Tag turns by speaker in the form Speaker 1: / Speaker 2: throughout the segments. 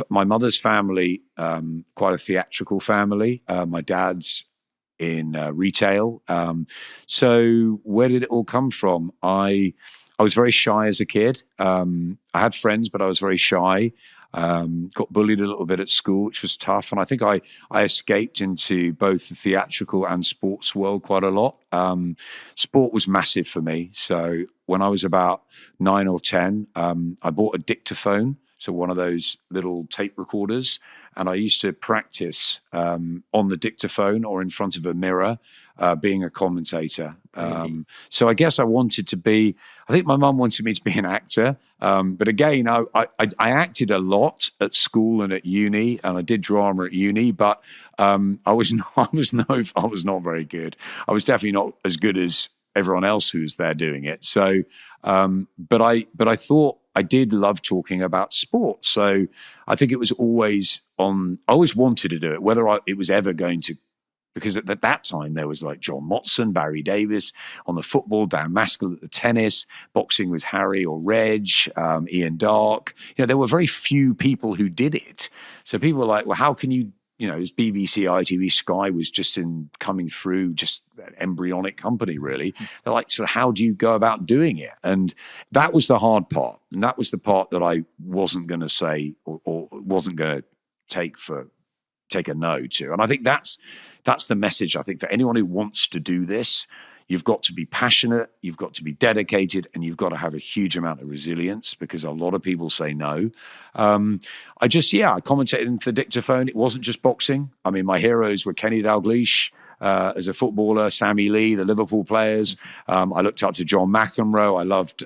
Speaker 1: my mother's family, quite a theatrical family. My dad's in retail. So where did it all come from? I was very shy as a kid. I had friends, but I was very shy. Got bullied a little bit at school, which was tough. And I think I escaped into both the theatrical and sports world quite a lot. Sport was massive for me. So when I was about 9 or 10, I bought a dictaphone, so one of those little tape recorders, and I used to practice on the dictaphone or in front of a mirror being a commentator. So I guess I think my mum wanted me to be an actor. But again, I acted a lot at school and at uni, and I did drama at uni, but I was not very good. I was definitely not as good as everyone else who was there doing it. So, but I thought I did love talking about sport. So I think it was always I always wanted to do it, whether it was ever going to, because at that time there was like John Motson, Barry Davis on the football, Dan Maskell at the tennis, boxing with Harry or Reg, Ian Darke. There were very few people who did it. So people were like, well, how can you, this BBC, ITV, Sky was just coming through, just an embryonic company, really. They're like, so how do you go about doing it? And that was the hard part. And that was the part that I wasn't going to say or wasn't going to take a no to. And I think that's the message, I think, for anyone who wants to do this. You've got to be passionate, you've got to be dedicated, and you've got to have a huge amount of resilience, because a lot of people say no. I commentated into the dictaphone. It wasn't just boxing. I mean, my heroes were Kenny Dalglish as a footballer, Sammy Lee, the Liverpool players. I looked up to John McEnroe. I loved...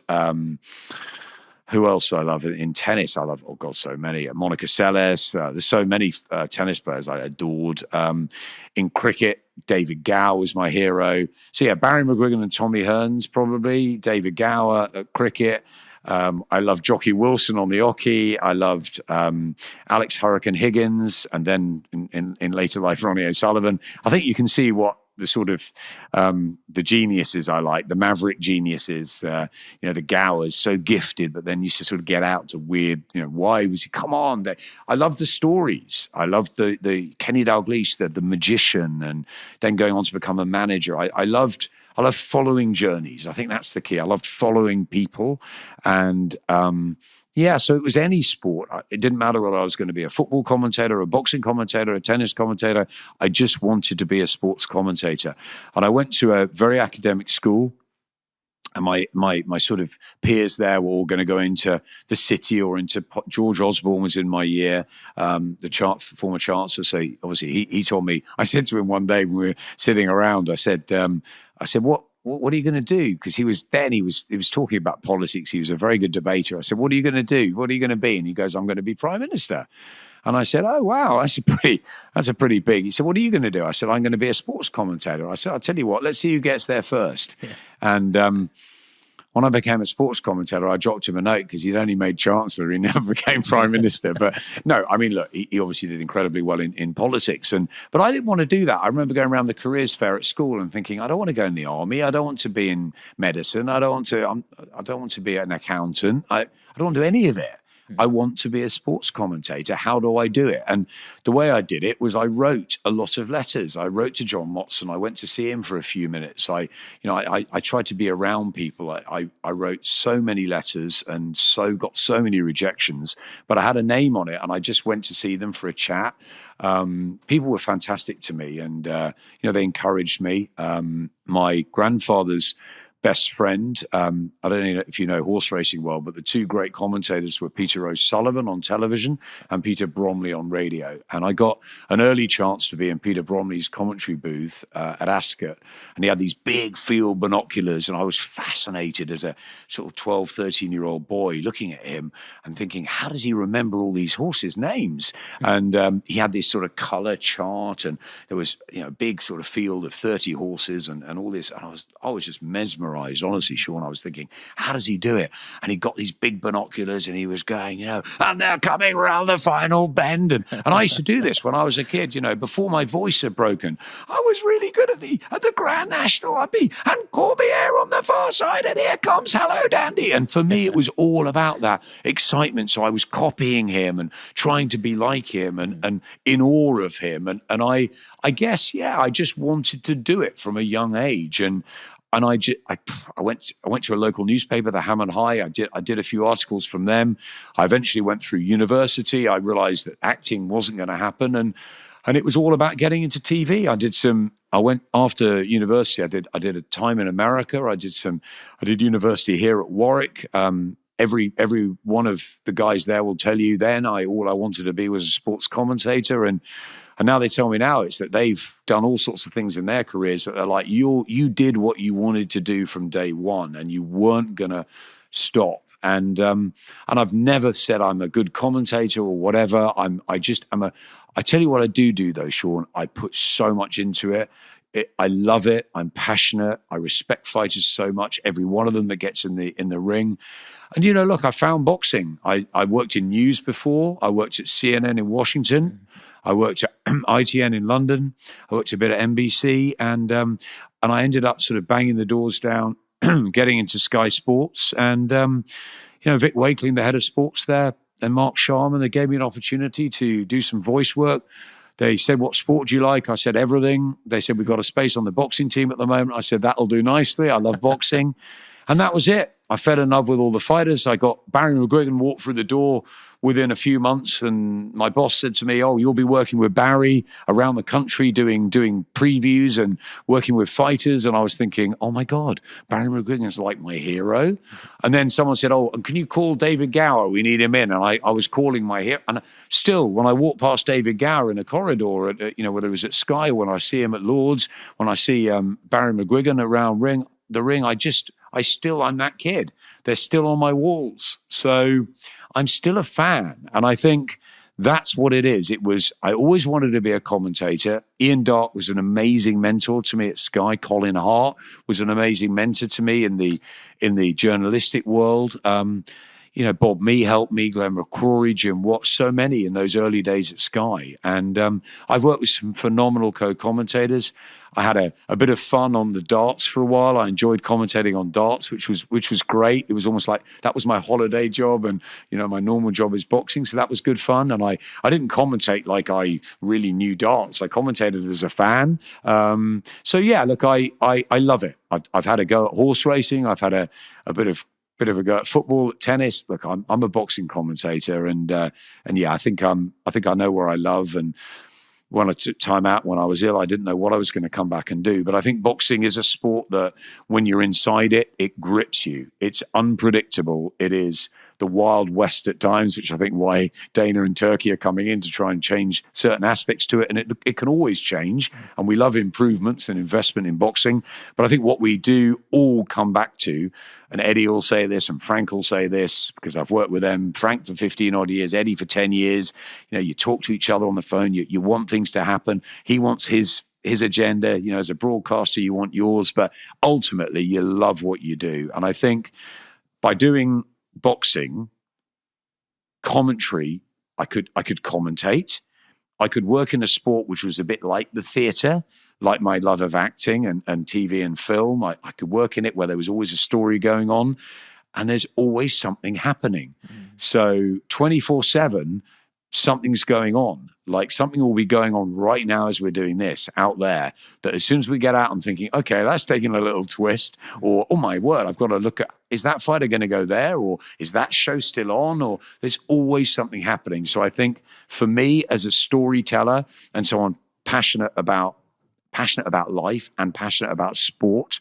Speaker 1: who else I love in tennis? I love, so many. Monica Seles. There's so many tennis players I adored. In cricket, David Gower was my hero. So yeah, Barry McGuigan and Tommy Hearns probably. David Gower at cricket. I loved Jockey Wilson on the hockey. I loved Alex Hurricane Higgins, and then in later life, Ronnie O'Sullivan. I think you can see what the sort of the geniuses I like, the maverick geniuses, the Gowers, so gifted, but then used to sort of get out to weird, why was he, come on. I love the stories. I love the Kenny Dalglish, the magician, and then going on to become a manager. I love following journeys. I think that's the key. I loved following people. And so it was any sport. It didn't matter whether I was going to be a football commentator, a boxing commentator, a tennis commentator. I just wanted to be a sports commentator. And I went to a very academic school. And my sort of peers there were all going to go into the city or into George Osborne was in my year, the former chancellor. So obviously he told me, I said to him one day when we were sitting around, I said, what are you going to do? Because he was talking about politics. He was a very good debater. I said, what are you going to do? What are you going to be? And he goes, I'm going to be Prime Minister. And I said, oh, wow, that's a pretty big. He said, what are you going to do? I said, I'm going to be a sports commentator. I said, I'll tell you what, let's see who gets there first. Yeah. And when I became a sports commentator, I dropped him a note because he'd only made Chancellor. He never became Prime Minister. But no, I mean, look, he obviously did incredibly well in politics. But I didn't want to do that. I remember going around the careers fair at school and thinking, I don't want to go in the army. I don't want to be in medicine. I don't want to be an accountant. I don't want to do any of it. I want to be a sports commentator. How do I do it? And the way I did it was I wrote a lot of letters. I wrote to John Motson. I went to see him for a few minutes. I tried to be around people. I wrote so many letters and got so many rejections, but I had a name on it and I just went to see them for a chat. People were fantastic to me and, they encouraged me. My grandfather's best friend, I don't know if you know horse racing well, but the two great commentators were Peter O'Sullivan on television and Peter Bromley on radio. And I got an early chance to be in Peter Bromley's commentary booth at Ascot. And he had these big field binoculars. And I was fascinated as a sort of 12, 13-year-old boy looking at him and thinking, how does he remember all these horses' names? And he had this sort of colour chart and there was, a big sort of field of 30 horses and all this. And I was just mesmerised mesmerized. Honestly, Sean, I was thinking, how does he do it? And he got these big binoculars and he was going, and they're coming around the final bend. And I used to do this when I was a kid, before my voice had broken. I was really good at the Grand National. I'd be, and Corbière on the far side, and here comes Hello Dandy. And for me, it was all about that excitement. So I was copying him and trying to be like him and in awe of him. And I guess, I just wanted to do it from a young age. And I went to a local newspaper, the Ham and High. I did a few articles from them. I eventually went through university. I realized that acting wasn't going to happen. And it was all about getting into TV. I went after university. I did a time in America. I did university here at Warwick. Every one of the guys there will tell you then all I wanted to be was a sports commentator. And now they tell me now it's that they've done all sorts of things in their careers, but they're like, you did what you wanted to do from day one and you weren't going to stop. And I've never said I'm a good commentator or whatever. I tell you what I do though, Sean. I put so much into it. I love it. I'm passionate. I respect fighters so much. Every one of them that gets in the ring. And look, I found boxing. I worked in news before. I worked at CNN in Washington. I worked at ITN in London. I worked a bit at NBC, and I ended up sort of banging the doors down, getting into Sky Sports, and Vic Wakeling, the head of sports there, and Mark Sharman. They gave me an opportunity to do some voice work. They said, "What sport do you like?" I said, "Everything." They said, "We've got a space on the boxing team at the moment." I said, "That'll do nicely. I love boxing," and that was it. I fell in love with all the fighters. I got Barry McGuigan walked through the door within a few months, and my boss said to me, "Oh, you'll be working with Barry around the country doing previews and working with fighters." And I was thinking, "Oh my God, Barry McGuigan's like my hero." And then someone said, "Oh, and can you call David Gower? We need him in." And I was calling my hero. And still, when I walk past David Gower in a corridor, whether it was at Sky or when I see him at Lord's, when I see Barry McGuigan around the ring, I'm that kid. They're still on my walls. So I'm still a fan. And I think that's what it is. I always wanted to be a commentator. Ian Darke was an amazing mentor to me at Sky. Colin Hart was an amazing mentor to me in the journalistic world. Bob Mee helped me, Glenn McCrory, Jim Watts, so many in those early days at Sky. And I've worked with some phenomenal co-commentators. I had a bit of fun on the darts for a while. I enjoyed commentating on darts, which was great. It was almost like that was my holiday job, and my normal job is boxing, so that was good fun. And I didn't commentate like I really knew darts. I commentated as a fan. So yeah, look, I love it. I've had a go at horse racing. I've had a bit of a go at football, at tennis. Look, I'm a boxing commentator, and yeah, I think I know where I love. And when I took time out when I was ill, I didn't know what I was going to come back and do. But I think boxing is a sport that when you're inside it, it grips you. It's unpredictable. It is the Wild West at times, which I think why Dana and Turkey are coming in to try and change certain aspects to it. And it can always change. And we love improvements and investment in boxing. But I think what we do all come back to, and Eddie will say this and Frank will say this, because I've worked with them, Frank for 15 odd years, Eddie for 10 years. You talk to each other on the phone. You want things to happen. He wants his agenda. As a broadcaster, you want yours. But ultimately, you love what you do. And I think by doing boxing commentary, I could commentate. I could work in a sport which was a bit like the theatre, like my love of acting and TV and film. I could work in it where there was always a story going on and there's always something happening. So 24/7, something's going on. Like something will be going on right now as we're doing this out there, that as soon as we get out, I'm thinking, okay, that's taking a little twist, or, oh my word, I've got to look at, is that fighter going to go there? Or is that show still on? Or there's always something happening. So I think for me as a storyteller and someone passionate about life and passionate about sport,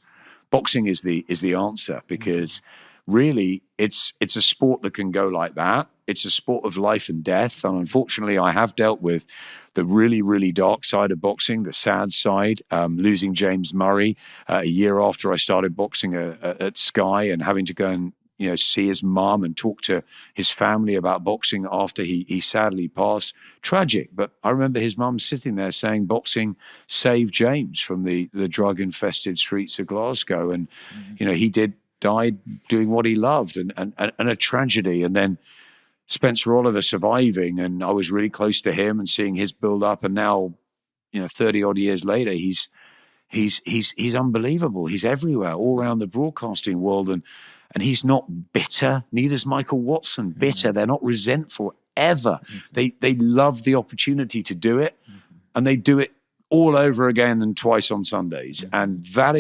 Speaker 1: boxing is the answer, because really it's a sport that can go like that. It's a sport of life and death. And unfortunately, I have dealt with the really, really dark side of boxing, the sad side, losing James Murray a year after I started boxing at Sky and having to go and see his mom and talk to his family about boxing after he sadly passed. Tragic. But I remember his mum sitting there saying boxing saved James from the drug-infested streets of Glasgow. And, he died doing what he loved, and a tragedy. And then Spencer Oliver surviving, and I was really close to him and seeing his build up. And now, 30 odd years later, he's unbelievable. He's everywhere, all around the broadcasting world, and he's not bitter. Neither's Michael Watson bitter. They're not resentful ever. They love the opportunity to do it, and they do it all over again and twice on Sundays. And that